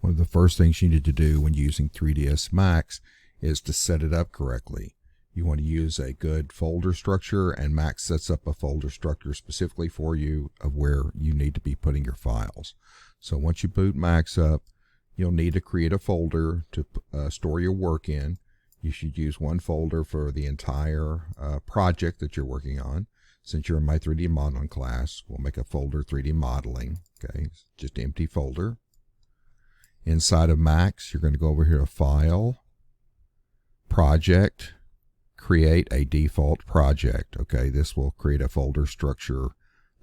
one of the first things you need to do when using 3ds Max is to set it up correctly. You want to use a good folder structure, and Max sets up a folder structure specifically for you of where you need to be putting your files. So once you boot Max up, you'll need to create a folder to store your work in. You should use one folder for the entire project that you're working on. Since you're in my 3D modeling class, we'll make a folder 3D modeling. Okay, just an empty folder. Inside of Max, you're going to go over here to File, Project, create a default project. Okay, this will create a folder structure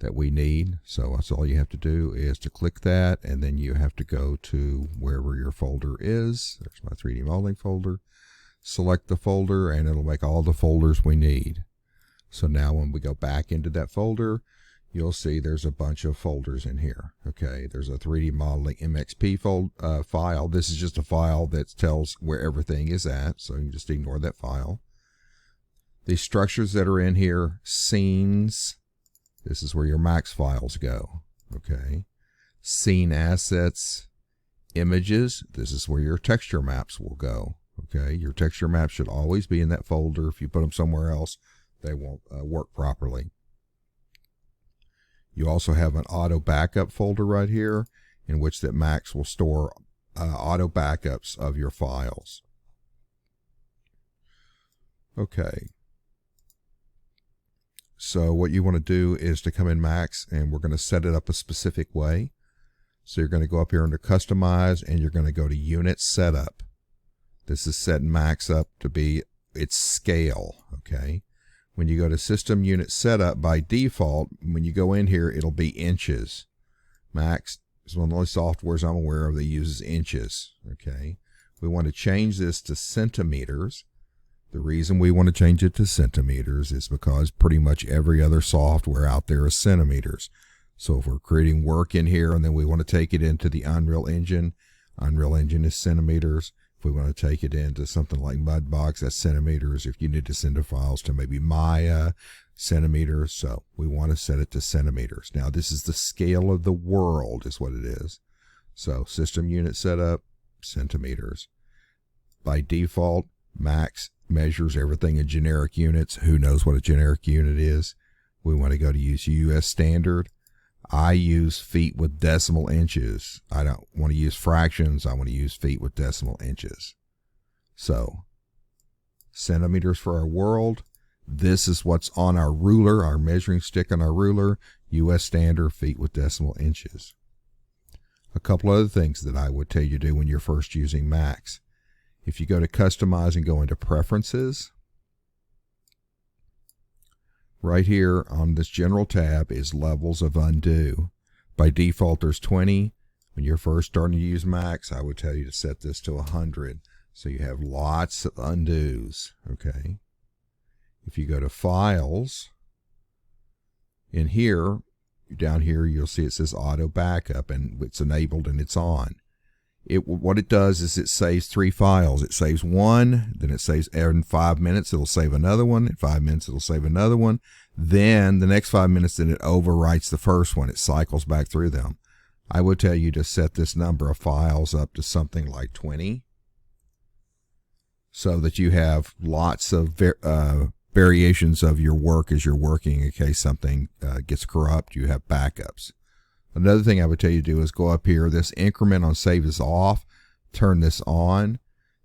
that we need. So that's all you have to do is to click that, and then you have to go to wherever your folder is. There's my 3D modeling folder. Select the folder, and it'll make all the folders we need. So now when we go back into that folder, you'll see there's a bunch of folders in here. Okay, there's a 3D modeling MXP file. This is just a file that tells where everything is at, so you can just ignore that file. The structures that are in here, scenes, this is where your Max files go. Okay, scene assets, images, this is where your texture maps will go. Okay, your texture maps should always be in that folder. If you put them somewhere else, they won't work properly. You also have an auto backup folder right here, in which that Max will store auto backups of your files. Okay. So what you want to do is to come in Max, and we're going to set it up a specific way. So you're going to go up here under Customize, and you're going to go to Unit Setup. This is setting Max up to be its scale. Okay. When you go to System Unit Setup, by default, when you go in here, it'll be inches. Max is one of the only softwares I'm aware of that uses inches. Okay. We want to change this to centimeters. The reason we want to change it to centimeters is because pretty much every other software out there is centimeters. So if we're creating work in here and then we want to take it into the Unreal Engine is centimeters. If we want to take it into something like Mudbox, that's centimeters. If you need to send the files to maybe Maya, centimeters. So we want to set it to centimeters. Now this is the scale of the world is what it is. So System Unit Setup, centimeters. By default, Max measures everything in generic units. Who knows what a generic unit is? We want to go to use US standard. I use feet with decimal inches. I don't want to use fractions. I want to use feet with decimal inches. So centimeters for our world. This is what's on our ruler, our measuring stick on our ruler. US standard, feet with decimal inches. A couple other things that I would tell you to do when you're first using Max. If you go to Customize and go into Preferences, right here on this General tab is Levels of Undo. By default, there's 20. When you're first starting to use Max, I would tell you to set this to 100. So you have lots of undos. Okay. If you go to Files, in here, down here, you'll see it says Auto Backup, and it's enabled and it's on. What it does is it saves 3 files. It saves one, then it saves in 5 minutes, it'll save another one. In 5 minutes, it'll save another one. Then the next 5 minutes, then it overwrites the first one. It cycles back through them. I would tell you to set this number of files up to something like 20 so that you have lots of variations of your work as you're working in case something gets corrupt. You have backups. Another thing I would tell you to do is go up here. This increment on save is off. Turn this on.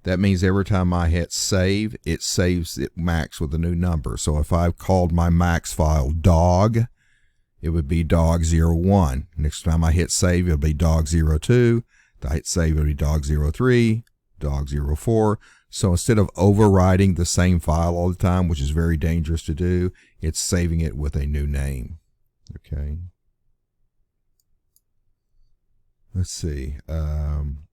That means every time I hit save, it saves it Max with a new number. So if I've called my Max file dog, it would be dog01. Next time I hit save, it'll be dog02. If I hit save, it'll be dog03, dog04. So instead of overriding the same file all the time, which is very dangerous to do, it's saving it with a new name. Okay. Let's see.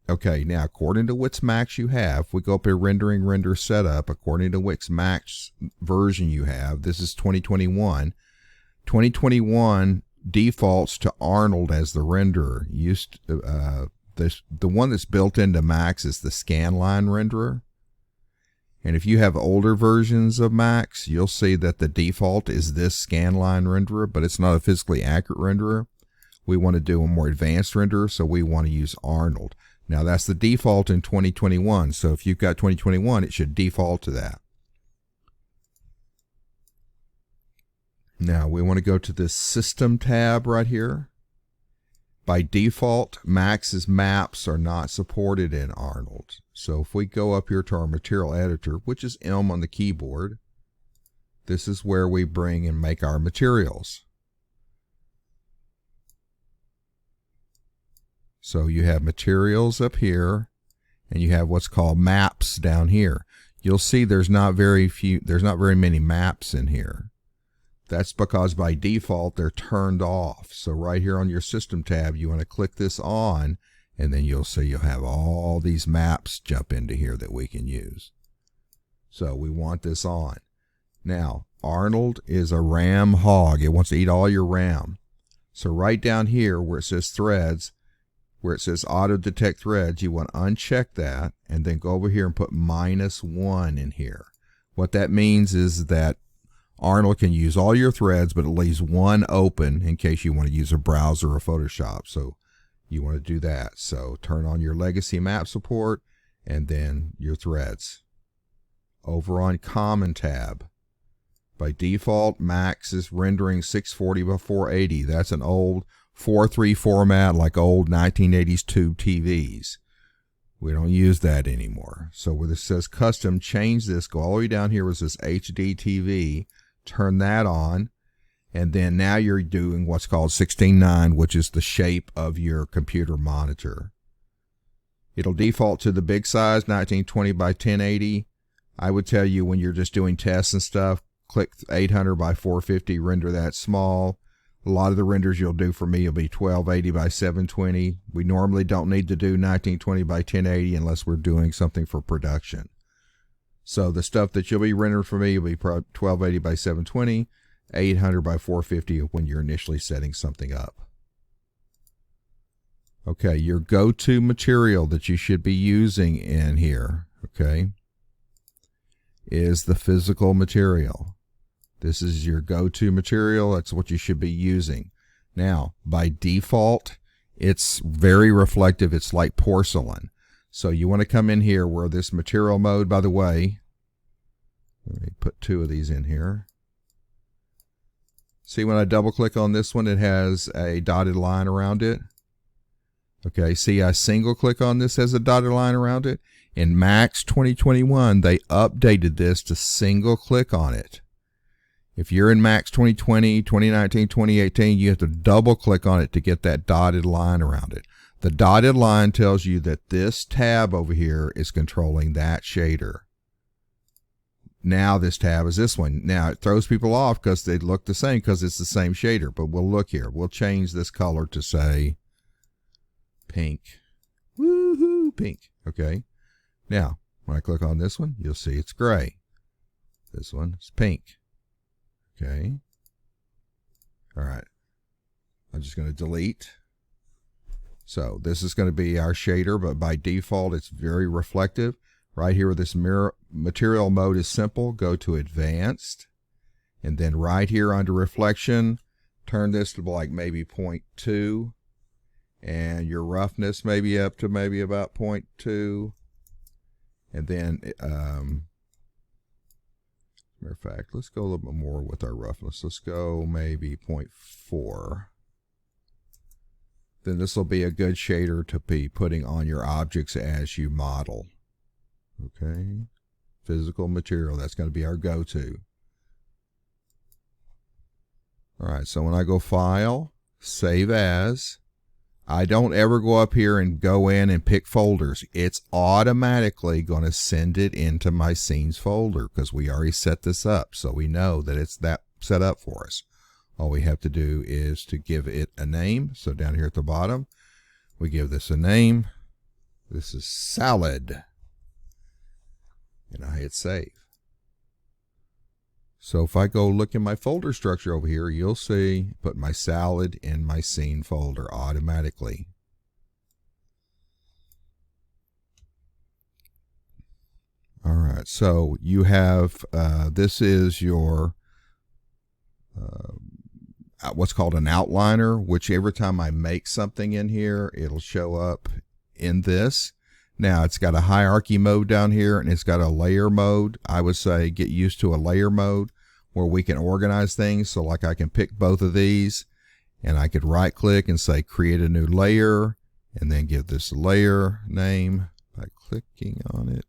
Okay, now according to which Max you have, we go up here render setup. According to which Max version you have, this is 2021. 2021 defaults to Arnold as the renderer. The one that's built into Max is the Scanline renderer. And if you have older versions of Max, you'll see that the default is this Scanline renderer, but it's not a physically accurate renderer. We want to do a more advanced renderer, so we want to use Arnold. Now that's the default in 2021. So if you've got 2021, it should default to that. Now we want to go to this System tab right here. By default, Max's maps are not supported in Arnold. So if we go up here to our material editor, which is M on the keyboard, this is where we bring and make our materials. So you have materials up here, and you have what's called maps down here. You'll see there's not very many maps in here. That's because by default they're turned off. So right here on your System tab, you want to click this on, and then you'll see you'll have all these maps jump into here that we can use. So we want this on. Now, Arnold is a RAM hog. It wants to eat all your RAM. So right down here where it says threads, where it says auto detect threads, you want to uncheck that and then go over here and put -1 in here. What that means is that Arnold can use all your threads, but it leaves one open in case you want to use a browser or Photoshop. So you want to do that. So turn on your legacy map support and then your threads. Over on Common tab, by default, Max is rendering 640 by 480. That's an old 4:3 format like old 1980s tube TVs. We don't use that anymore. So where this says custom, change this, go all the way down here where it says HD TV, turn that on, and then now you're doing what's called 16:9, which is the shape of your computer monitor. It'll default to the big size, 1920 by 1080. I would tell you when you're just doing tests and stuff, click 800 by 450, render that small. A lot of the renders you'll do for me will be 1280 by 720. We normally don't need to do 1920 by 1080 unless we're doing something for production. So the stuff that you'll be rendering for me will be 1280 by 720, 800 by 450 when you're initially setting something up. Okay, your go-to material that you should be using in here, okay, is the physical material. This is your go-to material. That's what you should be using. Now, by default, it's very reflective. It's like porcelain. So you want to come in here where this material mode, by the way, let me put 2 of these in here. See when I double click on this one, it has a dotted line around it. Okay, see I single click on this, has a dotted line around it. In Max 2021, they updated this to single click on it. If you're in Max 2020, 2019, 2018, you have to double click on it to get that dotted line around it. The dotted line tells you that this tab over here is controlling that shader. Now this tab is this one. Now it throws people off because they look the same because it's the same shader. But we'll look here. We'll change this color to say pink. Woohoo, pink. Okay. Now when I click on this one, you'll see it's gray. This one is pink. Okay. All right. I'm just going to delete. So this is going to be our shader, but by default, it's very reflective. Right here where this material mode is simple, go to advanced. And then right here under reflection, turn this to like maybe 0.2. And your roughness maybe up to maybe about 0.2. And then, matter of fact, let's go a little bit more with our roughness. Let's go maybe 0.4. Then this will be a good shader to be putting on your objects as you model. Okay, physical material, that's going to be our go-to. All right, so when I go File, Save As, I don't ever go up here and go in and pick folders. It's automatically going to send it into my scenes folder because we already set this up. So we know that it's that set up for us. All we have to do is to give it a name. So down here at the bottom, we give this a name. This is salad. And I hit save. So if I go look in my folder structure over here, you'll see put my salad in my scene folder automatically. All right, so you have, this is your, what's called an outliner, which every time I make something in here, it'll show up in this. Now it's got a hierarchy mode down here and it's got a layer mode. I would say get used to a layer mode where we can organize things. So like I can pick both of these and I could right click and say create a new layer and then give this layer name by clicking on it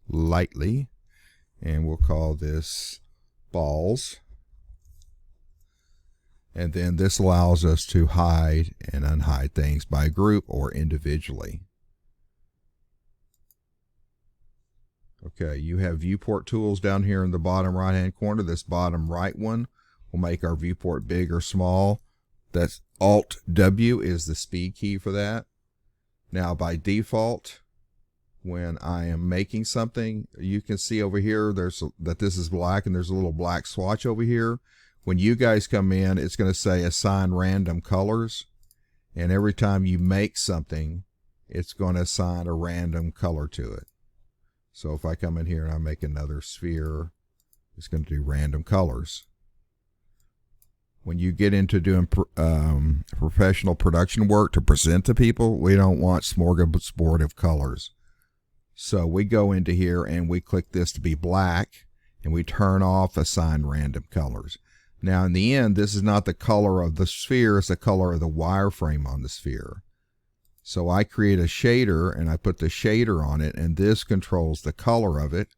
lightly. And we'll call this balls. And then this allows us to hide and unhide things by group or individually. Okay, you have viewport tools down here in the bottom right hand corner. This bottom right one will make our viewport big or small. That's Alt W is the speed key for that. Now by default, when I am making something, you can see over here that this is black and there's a little black swatch over here. When you guys come in, it's going to say assign random colors. And every time you make something, it's going to assign a random color to it. So if I come in here and I make another sphere, it's going to do random colors. When you get into doing professional production work to present to people, we don't want smorgasbord of colors. So we go into here and we click this to be black and we turn off assign random colors. Now in the end, this is not the color of the sphere, it's the color of the wireframe on the sphere. So I create a shader and I put the shader on it and this controls the color of it.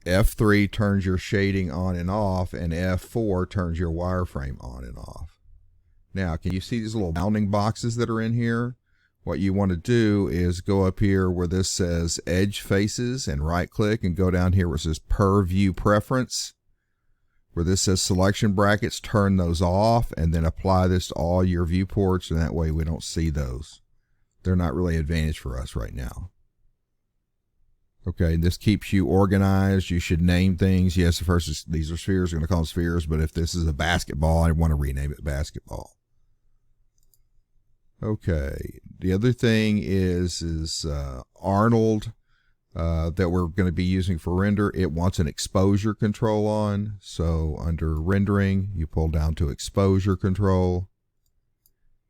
F3 turns your shading on and off and F4 turns your wireframe on and off. Now can you see these little bounding boxes that are in here? What you want to do is go up here where this says edge faces and right click and go down here where it says per view preference. Where this says selection brackets, turn those off and then apply this to all your viewports, and that way we don't see those. They're not really an advantage for us right now. Okay, this keeps you organized. You should name things. Yes, the first is, these are spheres, we're going to call them spheres, but if this is a basketball, I want to rename it basketball. Okay, the other thing is Arnold. That we're going to be using for render. It wants an exposure control on. So under rendering, you pull down to exposure control.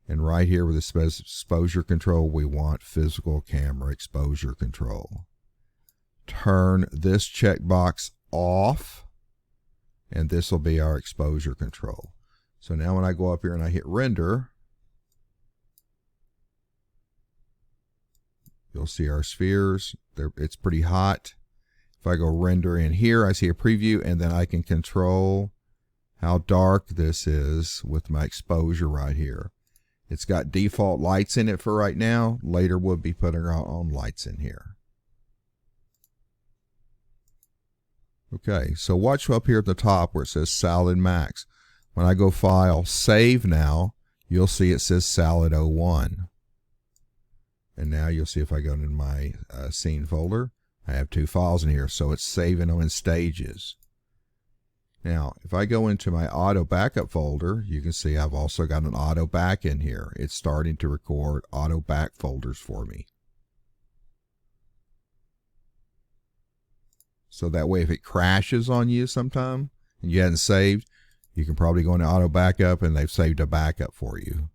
And right here with the exposure control, we want physical camera exposure control. Turn this checkbox off. And this will be our exposure control. So now when I go up here and I hit render, you'll see our spheres. It's pretty hot. If I go render in here, I see a preview, and then I can control how dark this is with my exposure right here. It's got default lights in it for right now. Later we'll be putting our own lights in here. Okay, so watch up here at the top where it says Salad Max. When I go File, Save Now, you'll see it says Salad 01. And now you'll see if I go into my scene folder, I have two files in here, so it's saving them in stages. Now, if I go into my auto backup folder, you can see I've also got an auto back in here. It's starting to record auto back folders for me. So that way if it crashes on you sometime and you hadn't saved, you can probably go into auto backup and they've saved a backup for you.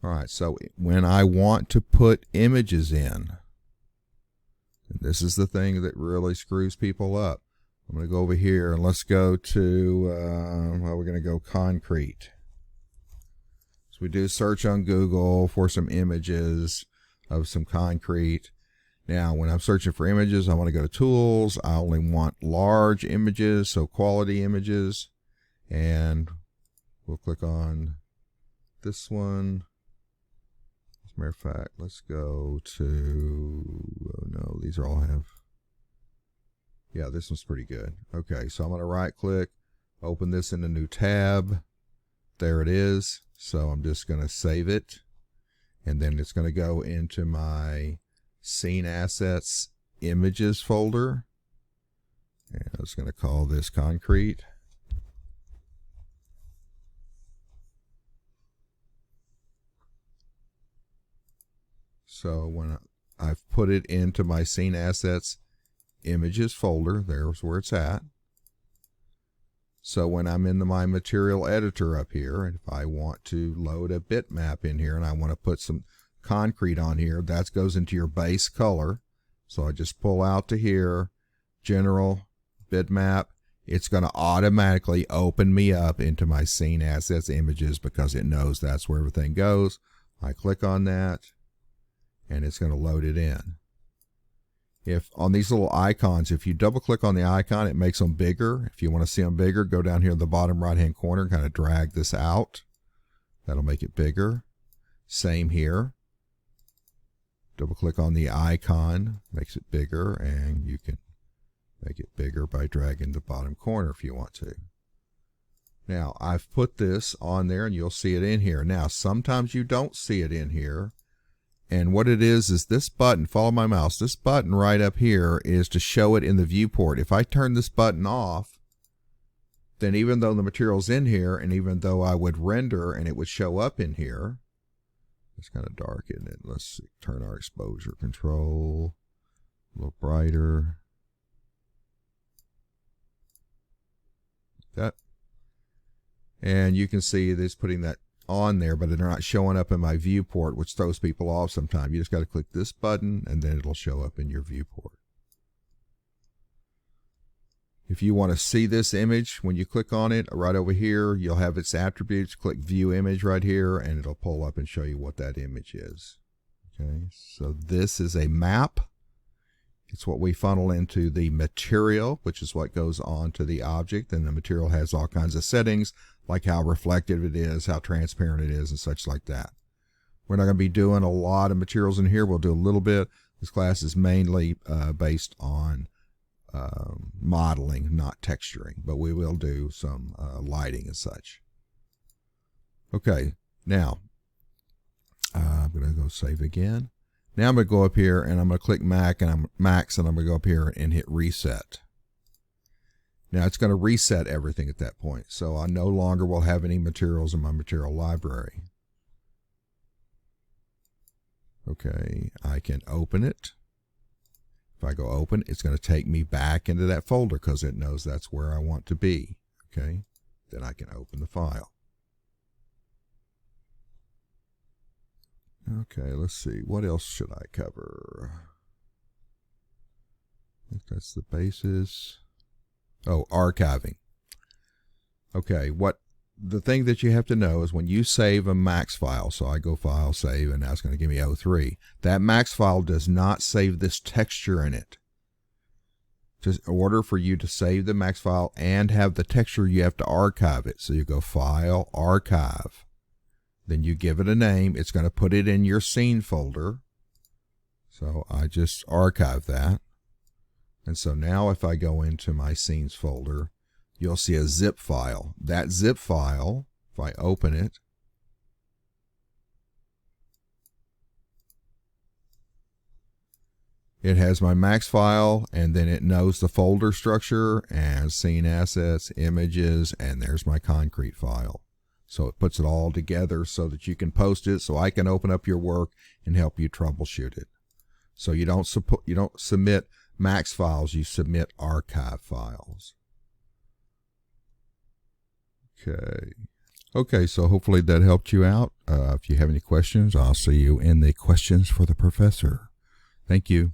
All right, so when I want to put images in, and this is the thing that really screws people up. I'm going to go over here and let's go to, well, we're going to go concrete. So we do search on Google for some images of some concrete. Now, when I'm searching for images, I want to go to tools. I only want large images, so quality images. And we'll click on this one. As a matter of fact, let's go to, oh no, these are all have, yeah, this one's pretty good. Okay, so I'm going to right click, open this in a new tab. There it is. So I'm just going to save it. And then it's going to go into my Scene Assets Images folder. And I was going to call this concrete. So when I've put it into my Scene Assets Images folder, there's where it's at. So when I'm in my material editor up here, and if I want to load a bitmap in here and I want to put some concrete on here, that goes into your base color. So I just pull out to here, general, bitmap. It's going to automatically open me up into my scene assets images because it knows that's where everything goes. I click on that and it's going to load it in. If on these little icons, if you double click on the icon, it makes them bigger. If you want to see them bigger, go down here in the bottom right hand corner and kind of drag this out. That'll make it bigger. Same here. Double click on the icon, makes it bigger, and you can make it bigger by dragging the bottom corner if you want to. Now I've put this on there and you'll see it in here. Now sometimes you don't see it in here. And what it is this button, follow my mouse, this button right up here is to show it in the viewport. If I turn this button off, then even though the material's in here and even though I would render and it would show up in here, it's kind of dark, isn't it? Let's see, turn our exposure control a little brighter. That. And you can see this putting that on there, but they're not showing up in my viewport, which throws people off sometimes. You just got to click this button and then it'll show up in your viewport. If you want to see this image, when you click on it right over here, you'll have its attributes. Click view image right here and it'll pull up and show you what that image is. Okay, so this is a map. It's what we funnel into the material, which is what goes on to the object, and the material has all kinds of settings like how reflective it is, how transparent it is, and such like that. We're not going to be doing a lot of materials in here. We'll do a little bit. This class is mainly based on modeling, not texturing, but we will do some lighting and such. Okay, now I'm going to go save again. Now I'm going to go up here and I'm going to click Max and I'm going to go up here and hit reset. Now it's going to reset everything at that point. So I no longer will have any materials in my material library. Okay, I can open it. If I go open, it's going to take me back into that folder because it knows that's where I want to be. Okay, then I can open the file. Okay, let's see. What else should I cover? I think that's the basis. Oh, archiving. Okay, the thing that you have to know is when you save a max file, so I go file, save, and now it's going to give me 03. That max file does not save this texture in it. Just in order for you to save the max file and have the texture, you have to archive it. So you go file, archive. Then you give it a name. It's going to put it in your scene folder. So I just archive that. And so now if I go into my scenes folder, you'll see a zip file. That zip file, if I open it, it has my max file, and then it knows the folder structure and scene assets, images, and there's my concrete file. So it puts it all together so that you can post it, so I can open up your work and help you troubleshoot it. So you don't submit max files, you submit archive files. Okay, so hopefully that helped you out. If you have any questions, I'll see you in the questions for the professor. Thank you.